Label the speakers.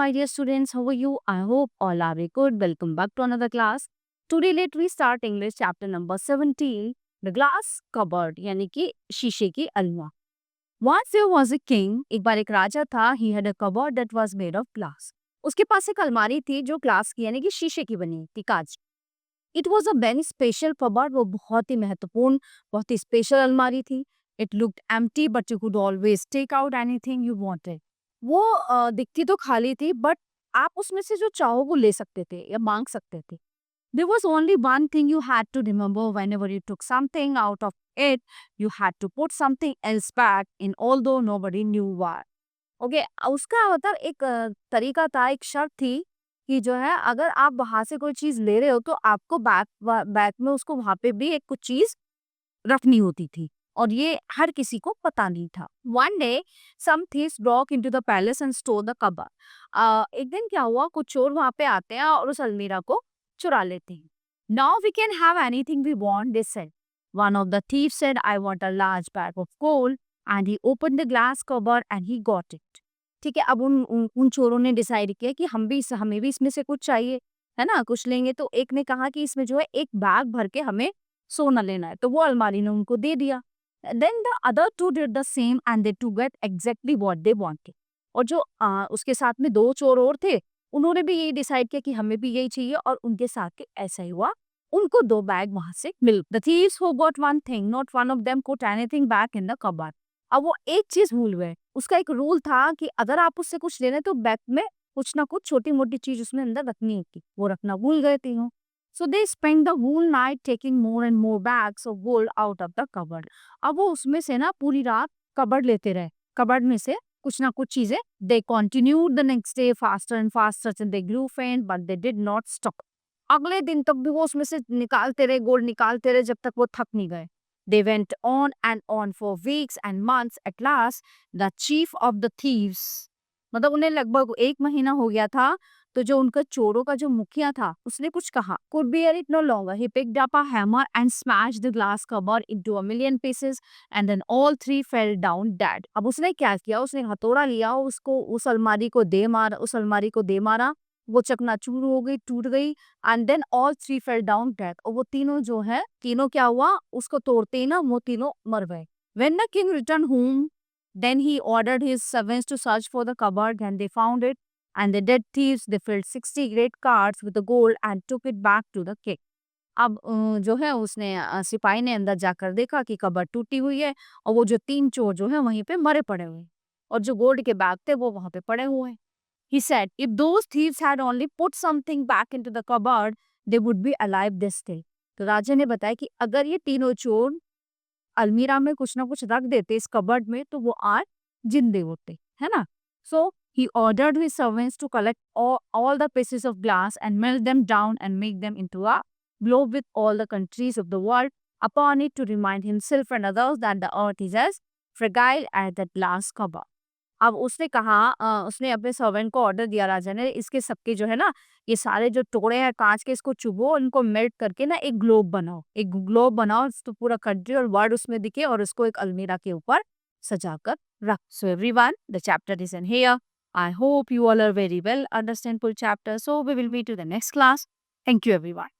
Speaker 1: my dear students. How are you? I hope all are very good. Welcome back to another class. Today, let we start English chapter number 17, the glass cupboard, यानी कि शीशे की अलमा. Once there was a king. एक बार एक राजा था. He had a cupboard that was made of glass. उसके पास एक अलमारी थी जो ग्लास की यानी कि शीशे की बनी थी, कांच. It was a very special cupboard. वो बहुत ही महत्वपूर्ण, बहुत ही स्पेशल अलमारी थी. It looked empty, but you could always take out anything you wanted. वो दिखती तो खाली थी, बट आप उसमें से जो चाहो वो ले सकते थे या मांग सकते थे. There was only one thing you had to remember whenever you took something out of it, you had to put something else back in, although nobody knew why. Okay, उसका मतलब एक तरीका था, एक शर्त थी कि जो है अगर आप वहां से कोई चीज ले रहे हो तो आपको बैग में उसको वहां पे भी एक कुछ चीज रखनी होती थी और ये हर किसी को पता नहीं था. One day some thieves broke into the palace and stole the cupboard. एक दिन क्या हुआ, कुछ चोर वहां पे आते हैं और उस अलमीरा को चुरा लेते हैं. Now we can have anything we want, they said. One of the thieves said, I want a large bag of gold, and he opened the glass cupboard and he got it. ठीक है, अब उन चोरों ने decide किया कि हमें भी इसमें से कुछ चाहिए, है ना, कुछ लेंगे. तो एक ने कहा कि इसमें जो है एक बैग भर के हमें सोना लेना है, तो वो अलमारी ने उनको दे दिया. Then the other two did the same and they too get exactly what they wanted. और जो उसके साथ में दो चोर और थे, उन्होंने भी यही डिसाइड किया कि हमें भी यही चाहिए, और उनके साथ के ऐसा ही हुआ, उनको दो बैग वहां से मिल. The thieves who got one thing, not one of them put anything back in the cupboard. अब वो एक चीज भूल गए. उसका एक रूल था कि अगर आप उससे कुछ ले रहे तो बैग में कुछ ना कुछ छोटी मोटी चीज उसमें अंदर रखनी होती, वो रखना भूल गए तीनों. So they spent the whole night taking more and more bags of gold out of the cupboard. अब वो उसमें से ना पूरी रात कबर्ड लेते रहे, कबर्ड में से कुछ ना कुछ चीजें. They continued the next day faster and faster and they grew faint but they did not stop. अगले दिन तक भी वो उसमें से निकालते रहे, गोल्ड निकालते रहे, जब तक वो थक नहीं गए. They went on and on for weeks and months. At last, the chief of the thieves, मतलब उन्हें लगभग एक महीना हो गया था, तो जो उनका चोरों का जो मुखिया था उसने कुछ कहा. Could bear it no longer. He picked up a hammer and smashed the glass cupboard into a million pieces and then all three fell down dead. अब उसने क्या किया, उसने हथौड़ा लिया, उसको उस अलमारी को दे मारा, वो चकनाचूर हो गई, टूट गई. And then all three fell down dead. और वो तीनों जो है, तीनों क्या हुआ, उसको तोड़ते ही ना वो तीनों मर गए. When the king returned home, then he ordered his servants to search for the cupboard and they found it. And the dead thieves, they filled 60 great carts with the gold and took it back to the king. अब जो है उसने सिपाही ने अंदर जाकर देखा कि कबर्ड टूटी हुई है और वो जो तीन चोर जो है वहीं पे मरे पड़े हुए हैं और जो गोल्ड के बैग थे वो वहां पे पड़े हुए हैं. He said, if those thieves had only put something back into the cupboard, they would be alive this day. तो राजा ने बताया कि अगर ये तीनों चोर अलमीरा में कुछ ना कुछ रख देते इस कबर्ड में तो वो आज जिंदे होते, है ना. So he ordered his servants to collect all the pieces of glass and melt them down and make them into a globe with all the countries of the world upon it to remind himself and others that the earth is as fragile as that glass cupboard. अब उसने कहा, उसने अपने servant को order दिया राजा ने, इसके सबके जो है ना, ये सारे जो टुकड़े हैं कांच के, इसको चुभो, इनको मेल्ट करके ना एक ग्लोब बनाओ तो पूरा कंट्री और वर्ल्ड उसमें दिखे और उसको एक अलमीरा के ऊपर सजाकर रख. So everyone, the chapter is in here. I hope you all are very well understand full chapter. So we will meet to the next class. Thank you everyone.